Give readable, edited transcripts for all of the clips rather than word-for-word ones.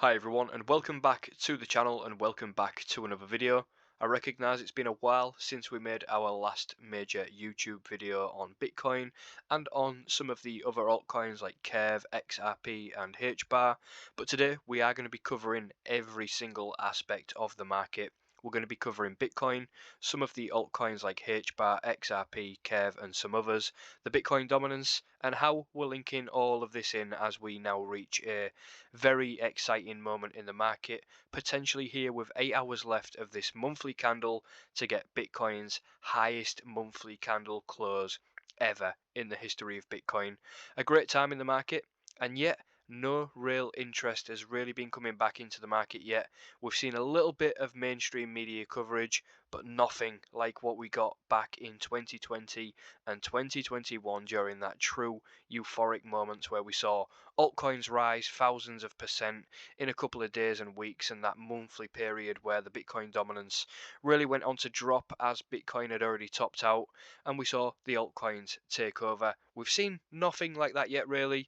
Hi everyone and welcome back to the channel and welcome back to another video. I recognise it's been a while since we made our last major YouTube video on Bitcoin and on some of the other altcoins like Curve, XRP and HBAR, but today we are going to be covering every single aspect of the market. We're going to be covering Bitcoin, some of the altcoins like HBAR, XRP, Curve and some others, the Bitcoin dominance and how we're linking all of this in as we now reach a very exciting moment in the market, potentially here with 8 hours left of this monthly candle to get Bitcoin's highest monthly candle close ever in the history of Bitcoin. A great time in the market, and yet no real interest has really been coming back into the market yet. We've seen a little bit of mainstream media coverage, but nothing like what we got back in 2020 and 2021 during that true euphoric moments where we saw altcoins rise thousands of percent in a couple of days and weeks, and that monthly period where the Bitcoin dominance really went on to drop as Bitcoin had already topped out and we saw the altcoins take over. We've seen nothing like that yet really,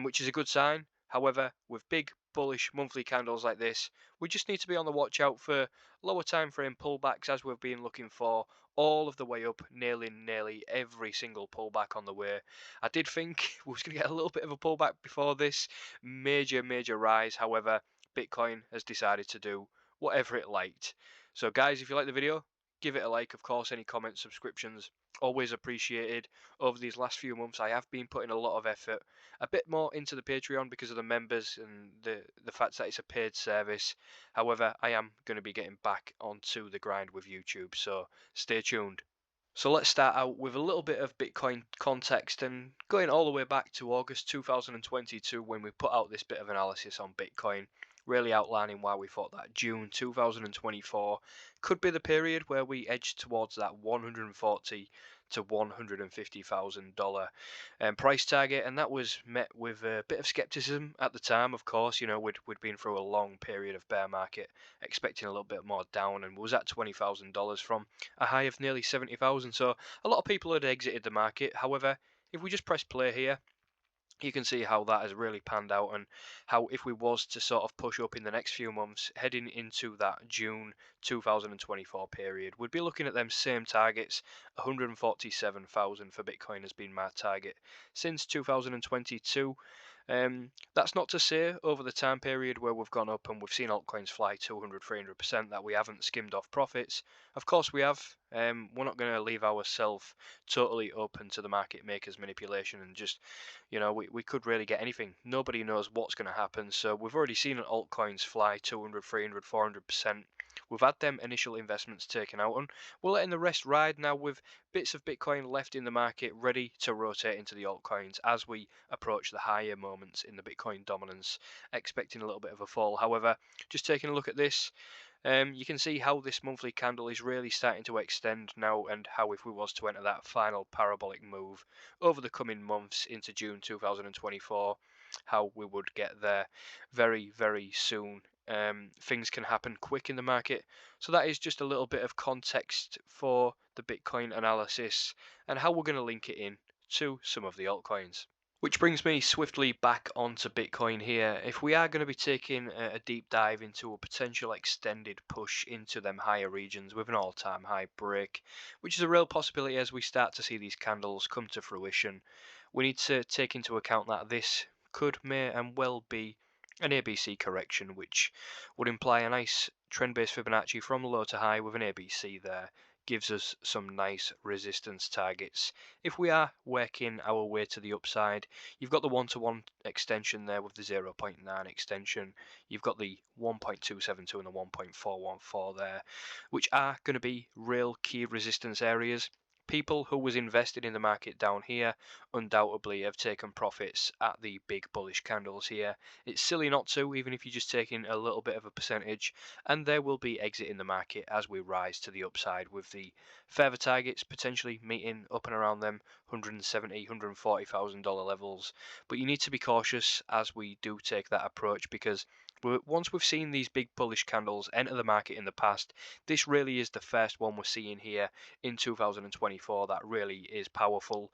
which is a good sign. However, with big bullish monthly candles like this, we just need to be on the watch out for lower time frame pullbacks as we've been looking for all of the way up, nailing nearly every single pullback on the way. I did think we was going to get a little bit of a pullback before this major rise. However, Bitcoin has decided to do whatever it liked. So guys, if you like the video, give it a like. Of course, any comments, subscriptions, always appreciated. Over these last few months I have been putting a lot of effort, a bit more into the Patreon because of the members and the fact that it's a paid service. However, I am going to be getting back onto the grind with YouTube, so stay tuned. So let's start out with a little bit of Bitcoin context and going all the way back to August 2022 when we put out this bit of analysis on Bitcoin, really outlining why we thought that June 2024 could be the period where we edge towards that 140 to $150,000 price target, and that was met with a bit of skepticism at the time. Of course, you know, we'd been through a long period of bear market, expecting a little bit more down, and was at $20,000 from a high of nearly 70,000. So a lot of people had exited the market. However, if we just press play here, you can see how that has really panned out, and how if we was to sort of push up in the next few months heading into that June 2024 period, we'd be looking at them same targets. 147,000 for Bitcoin has been my target since 2022. That's not to say over the time period where we've gone up and we've seen altcoins fly 200-300% that we haven't skimmed off profits. Of course we have. We're not going to leave ourselves totally open to the market makers manipulation and just, you know, we could really get anything. Nobody knows what's going to happen. So we've already seen altcoins fly 200, 300, 400%. We've had them initial investments taken out, and we're letting the rest ride now with bits of Bitcoin left in the market ready to rotate into the altcoins as we approach the higher moments in the Bitcoin dominance, expecting a little bit of a fall. However, just taking a look at this, you can see how this monthly candle is really starting to extend now, and how if we was to enter that final parabolic move over the coming months into June 2024, how we would get there very soon. Things can happen quick in the market. So that is just a little bit of context for the Bitcoin analysis and how we're going to link it in to some of the altcoins. Which brings me swiftly back onto Bitcoin here. If we are going to be taking a deep dive into a potential extended push into them higher regions with an all-time high break, which is a real possibility as we start to see these candles come to fruition, we need to take into account that this may and well be an ABC correction, which would imply a nice trend-based Fibonacci from low to high with an ABC there. Gives us some nice resistance targets. If we are working our way to the upside, you've got the 1-to-1 extension there with the 0.9 extension. You've got the 1.272 and the 1.414 there, which are going to be real key resistance areas. People who was invested in the market down here undoubtedly have taken profits at the big bullish candles here. It's silly not to, even if you're just taking a little bit of a percentage, and there will be exit in the market as we rise to the upside with the further targets potentially meeting up and around them $170,000, $140,000 levels. But you need to be cautious as we do take that approach, because once we've seen these big bullish candles enter the market in the past, this really is the first one we're seeing here in 2024 that really is powerful.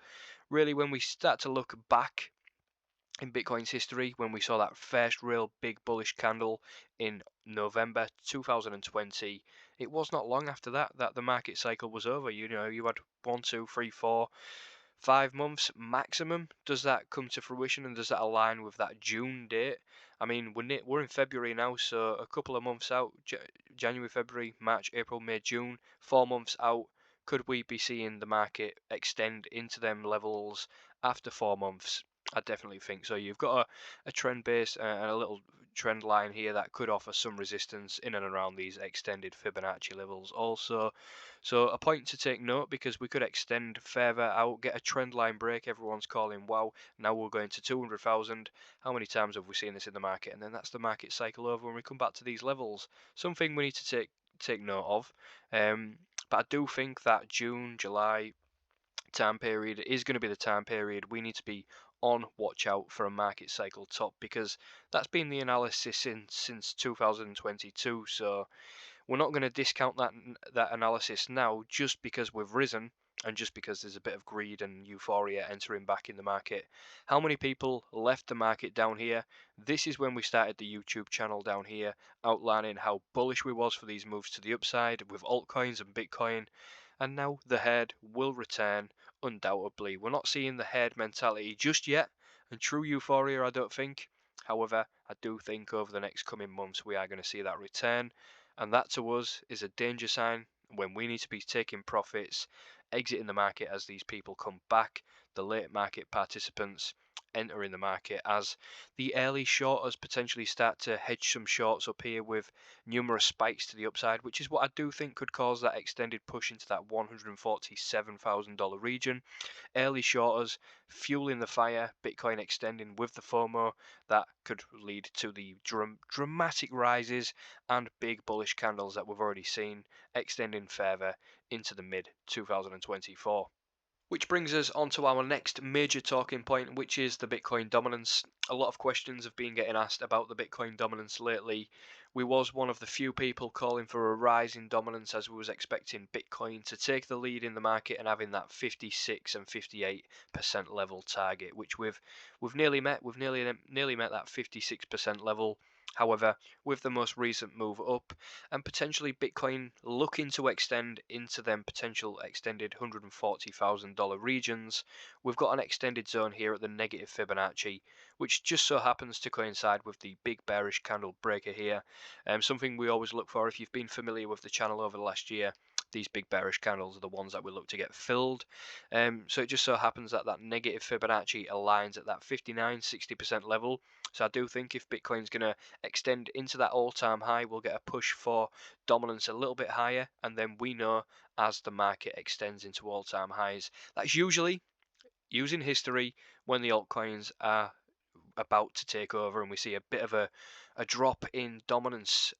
Really, when we start to look back in Bitcoin's history when we saw that first real big bullish candle in November 2020. It was not long after that that the market cycle was over. You know, you had 1, 2, 3, 4, 5 months maximum. Does that come to fruition, and does that align with that June date? I mean, we're in February now, so a couple of months out, January, February, March, April, May, June, 4 months out. Could we be seeing the market extend into them levels after 4 months? I definitely think so. You've got a trend base and a little trend line here that could offer some resistance in and around these extended Fibonacci levels also. So a point to take note, because we could extend further out, get a trend line break. Everyone's calling, wow, now we're going to 200,000. How many times have we seen this in the market? And then that's the market cycle over when we come back to these levels. Something we need to take note of. But I do think that June, July time period is going to be the time period we need to be on watch out for a market cycle top, because that's been the analysis since 2022. So we're not going to discount that analysis now just because we've risen and just because there's a bit of greed and euphoria entering back in the market. How many people left the market down here? This is when we started the YouTube channel down here, outlining how bullish we was for these moves to the upside with altcoins and Bitcoin. And now the herd will return, undoubtedly. We're not seeing the herd mentality just yet, and true euphoria, I don't think. However, I do think over the next coming months we are going to see that return, and that to us is a danger sign when we need to be taking profits, exiting the market as these people come back, the late market participants entering the market as the early shorters potentially start to hedge some shorts up here with numerous spikes to the upside, which is what I do think could cause that extended push into that $147,000 region. Early shorters fueling the fire, Bitcoin extending with the FOMO, that could lead to the dramatic rises and big bullish candles that we've already seen extending further into the mid 2024. Which brings us on to our next major talking point, which is the Bitcoin dominance. A lot of questions have been getting asked about the Bitcoin dominance lately. We was one of the few people calling for a rise in dominance, as we was expecting Bitcoin to take the lead in the market and having that 56 and 58% level target, which we've nearly met. We've nearly met that 56% level. However, with the most recent move up and potentially Bitcoin looking to extend into them potential extended $140,000 regions, we've got an extended zone here at the negative Fibonacci, which just so happens to coincide with the big bearish candle breaker here. Something we always look for if you've been familiar with the channel over the last year. These big bearish candles are the ones that we look to get filled. So it just so happens that that negative Fibonacci aligns at that 59-60% level. So I do think if Bitcoin's going to extend into that all-time high, we'll get a push for dominance a little bit higher, and then we know as the market extends into all-time highs, that's usually, using history, when the altcoins are about to take over and we see a bit of a drop in dominance.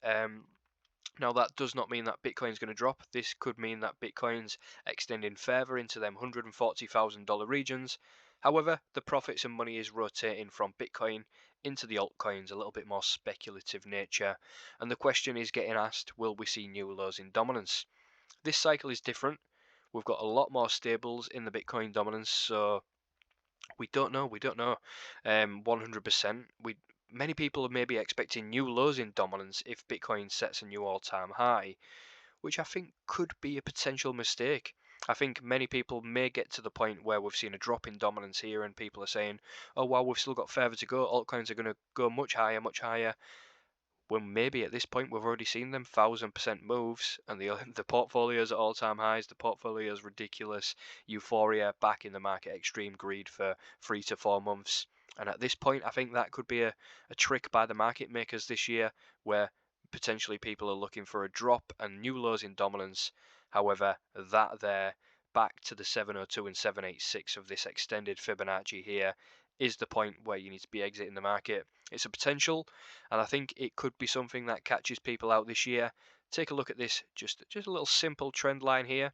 Now that does not mean that Bitcoin's going to drop. This could mean that Bitcoin's extending further into them $140,000 regions. However, the profits and money is rotating from Bitcoin into the altcoins, a little bit more speculative nature. And the question is getting asked, will we see new lows in dominance? This cycle is different. We've got a lot more stables in the Bitcoin dominance, so we don't know. 100%. Many people may be expecting new lows in dominance if Bitcoin sets a new all-time high, which I think could be a potential mistake. I think many people may get to the point where we've seen a drop in dominance here and people are saying, oh wow, we've still got further to go, altcoins are going to go much higher, much higher. When maybe at this point we've already seen them 1,000% moves, and the portfolios at all-time highs, the portfolios ridiculous, euphoria back in the market, extreme greed for 3 to 4 months. And at this point, I think that could be a trick by the market makers this year, where potentially people are looking for a drop and new lows in dominance. However, that there, back to the 702 and 786 of this extended Fibonacci here, is the point where you need to be exiting the market. It's a potential, and I think it could be something that catches people out this year. Take a look at this, just a little simple trend line here.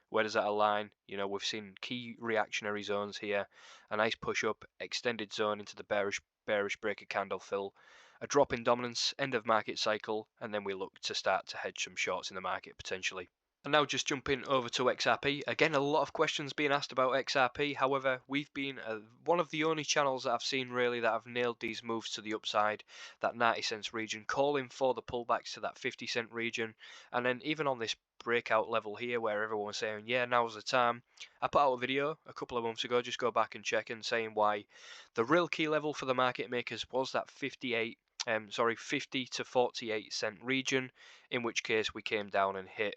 Where does that align? You know, we've seen key reactionary zones here, a nice push up, extended zone into the bearish breaker candle fill, a drop in dominance, end of market cycle, and then we look to start to hedge some shorts in the market potentially. And now just jumping over to XRP. Again, a lot of questions being asked about XRP. However, we've been one of the only channels that I've seen really that have nailed these moves to the upside, that 90 cents region, calling for the pullbacks to that 50-cent region. And then even on this breakout level here where everyone was saying, yeah, now's the time. I put out a video a couple of months ago, just go back and check, and saying why the real key level for the market makers was that 50 to 48-cent region, in which case we came down and hit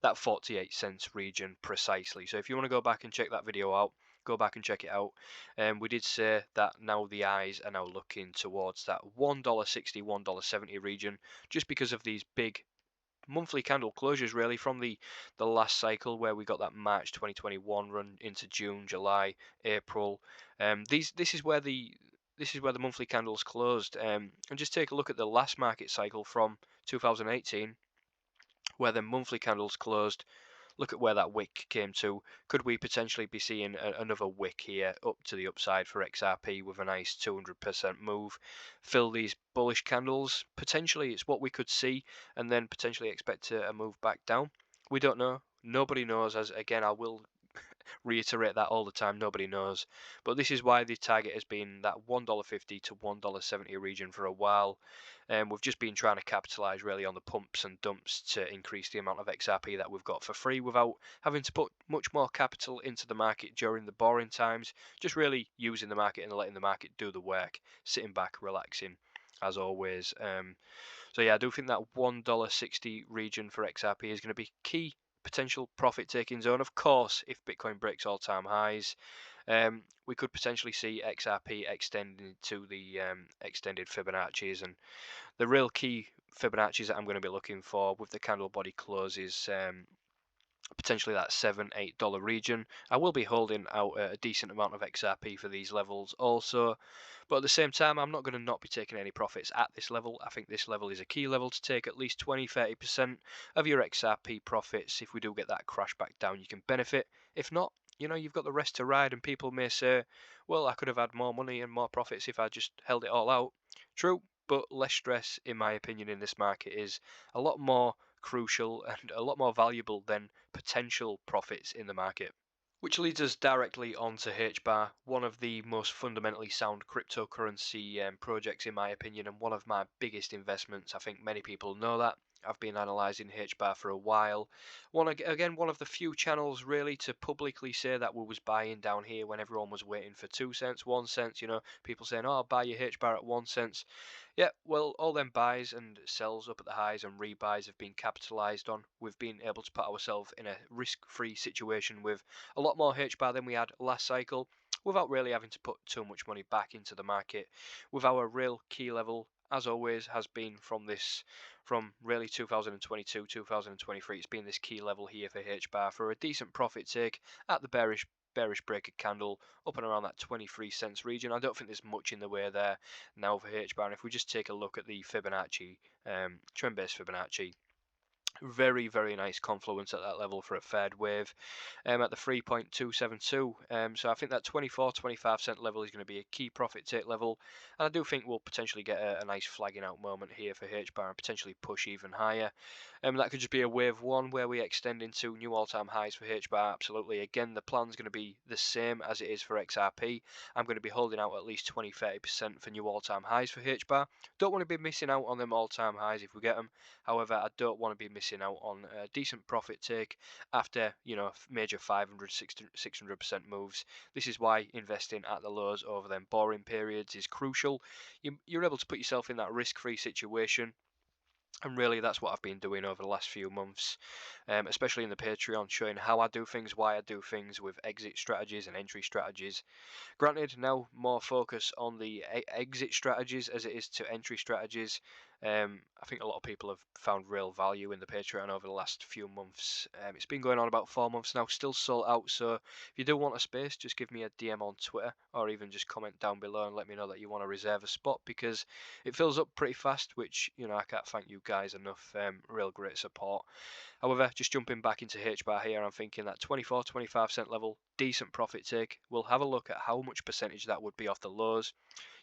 that 48 cents region precisely. So if you want to go back and check that video out, go back and check it out. We did say that now the eyes are now looking towards that $1.60, $1.70 region, just because of these big monthly candle closures really from the last cycle where we got that March 2021 run into June, July, April. This is where the monthly candles closed. And just take a look at the last market cycle from 2018, where the monthly candles closed. Look at where that wick came to. Could we potentially be seeing another wick here up to the upside for XRP with a nice 200% move? Fill these bullish candles. Potentially it's what we could see, and then potentially expect a move back down. We don't know. Nobody knows, as again I will reiterate that all the time, nobody knows. But this is why the target has been that $1.50 to $1.70 region for a while. And we've just been trying to capitalize really on the pumps and dumps to increase the amount of XRP that we've got for free without having to put much more capital into the market during the boring times. Just really using the market and letting the market do the work, sitting back, relaxing as always. So yeah, I do think that $1.60 region for XRP is going to be key potential profit taking zone. Of course, if Bitcoin breaks all-time highs, we could potentially see XRP extending to the extended Fibonacci's, and the real key Fibonacci's that I'm going to be looking for with the candle body close is potentially that $7-8 region. I will be holding out a decent amount of XRP for these levels also, but at the same time I'm not going to not be taking any profits at this level. I think this level is a key level to take at least 20-30% of your XRP profits. If we do get that crash back down, you can benefit. If not, you know, you've got the rest to ride, and people may say, well, I could have had more money and more profits if I just held it all out. True, but less stress, in my opinion, in this market is a lot more crucial and a lot more valuable than potential profits in the market. Which leads us directly onto HBAR, one of the most fundamentally sound cryptocurrency projects in my opinion, and one of my biggest investments. I think many people know that. I've been analysing HBAR for a while. One of the few channels really to publicly say that we was buying down here when everyone was waiting for 2 cents, 1 cent. You know, people saying, "Oh, I'll buy your HBAR at 1 cent." Yeah, well, all them buys and sells up at the highs and rebuys have been capitalised on. We've been able to put ourselves in a risk-free situation with a lot more HBAR than we had last cycle, without really having to put too much money back into the market. With our real key level, as always, has been from really 2022, 2023. It's been this key level here for HBAR for a decent profit take at the bearish breaker candle up and around that 23 cents region. I don't think there's much in the way there now for HBAR. And if we just take a look at the Fibonacci, trend-based Fibonacci, very nice confluence at that level for a third wave, at the 3.272. So I think that 24-25 cent level is going to be a key profit take level, and I do think we'll potentially get a nice flagging out moment here for HBAR and potentially push even higher. That could just be a wave one where we extend into new all-time highs for HBAR. Absolutely. Again, the plan's going to be the same as it is for XRP. I'm going to be holding out at least 20-30% for new all-time highs for HBAR. Don't want to be missing out on them all-time highs if we get them. However, I don't want to be missing out on a decent profit take after, you know, major 500, 600% moves. This is why investing at the lows over them boring periods is crucial. You're able to put yourself in that risk-free situation. And really, that's what I've been doing over the last few months, especially in the Patreon, showing how I do things, why I do things with exit strategies and entry strategies. Granted, now more focus on the exit strategies as it is to entry strategies. I think a lot of people have found real value in the Patreon over the last few months. It's been going on about 4 months now, still sold out. So if you do want a space, just give me a DM on Twitter, or even just comment down below and let me know that you want to reserve a spot, because it fills up pretty fast, which, you know, I can't thank you guys enough. Real great support. However, just jumping back into HBAR here, I'm thinking that 24-25 cent level, decent profit take. We'll have a look at how much percentage that would be off the lows.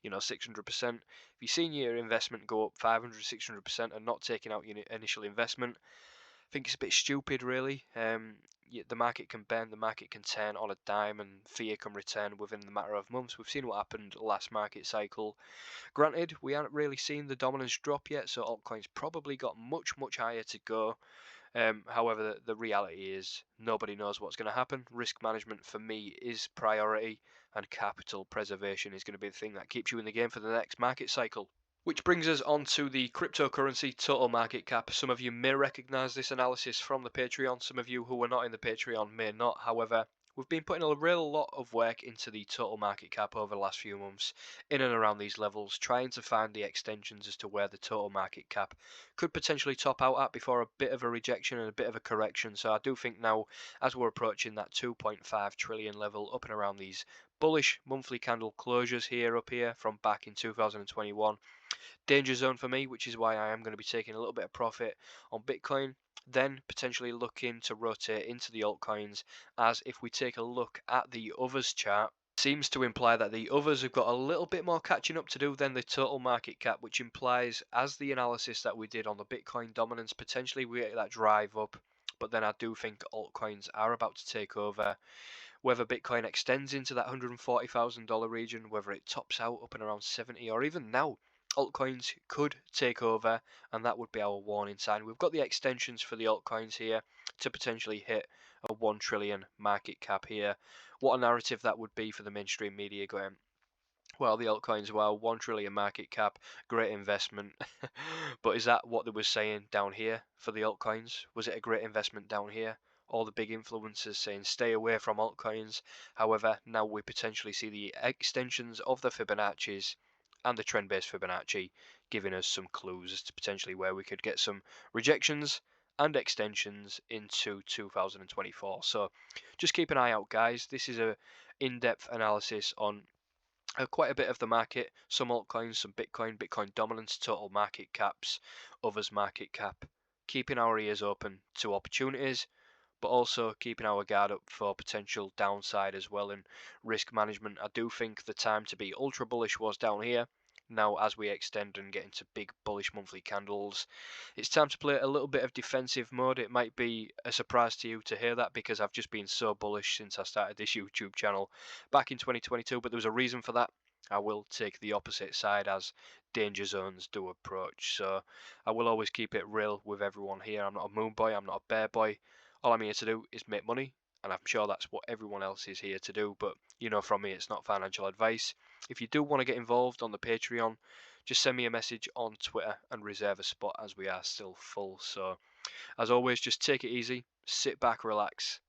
You know, 600%. If you've seen your investment go up 500, 600% and not taking out your initial investment, think it's a bit stupid, really. The market can bend, the market can turn on a dime, and fear can return within the matter of months. We've seen what happened last market cycle. Granted, we haven't really seen the dominance drop yet, so altcoins probably got much higher to go. However, the reality is nobody knows what's going to happen. Risk management for me is priority, and capital preservation is going to be the thing that keeps you in the game for the next market cycle. Which brings us on to the cryptocurrency total market cap. Some of you may recognize this analysis from the Patreon. Some of you who are not in the Patreon may not. However, we've been putting a real lot of work into the total market cap over the last few months, in and around these levels, trying to find the extensions as to where the total market cap could potentially top out at before a bit of a rejection and a bit of a correction. So I do think now, as we're approaching that 2.5 trillion level, up and around these bullish monthly candle closures here up here from back in 2021, danger zone for me, which is why I am going to be taking a little bit of profit on Bitcoin, then potentially looking to rotate into the altcoins, as if we take a look at the others chart, seems to imply that the others have got a little bit more catching up to do than the total market cap, which implies, as the analysis that we did on the Bitcoin dominance, potentially we get that drive up. But then I do think altcoins are about to take over. Whether Bitcoin extends into that $140,000 region, whether it tops out up and around 70, or even now, altcoins could take over, and that would be our warning sign. We've got the extensions for the altcoins here to potentially hit a 1 trillion market cap here. What a narrative that would be for the mainstream media going, well, the altcoins, well, 1 trillion market cap, great investment. But is that what they were saying down here for the altcoins? Was it a great investment down here? All the big influencers saying stay away from altcoins. However, now we potentially see the extensions of the Fibonacci's and the trend-based Fibonacci giving us some clues as to potentially where we could get some rejections and extensions into 2024. So just keep an eye out, guys. This is a in-depth analysis on quite a bit of the market, some altcoins, some Bitcoin, Bitcoin dominance, total market caps, others market cap, keeping our ears open to opportunities, but also keeping our guard up for potential downside as well, and risk management. I do think the time to be ultra bullish was down here. Now, as we extend and get into big bullish monthly candles, it's time to play a little bit of defensive mode. It might be a surprise to you to hear that, because I've just been so bullish since I started this YouTube channel back in 2022, but there was a reason for that. I will take the opposite side as danger zones do approach. So I will always keep it real with everyone here. I'm not a moon boy, I'm not a bear boy. All I'm here to do is make money, and I'm sure that's what everyone else is here to do. But you know, from me, it's not financial advice. If you do want to get involved on the Patreon, just send me a message on Twitter and reserve a spot, as we are still full. So as always, just take it easy, sit back, relax,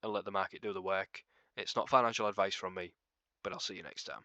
and let the market do the work. It's not financial advice from me, but I'll see you next time.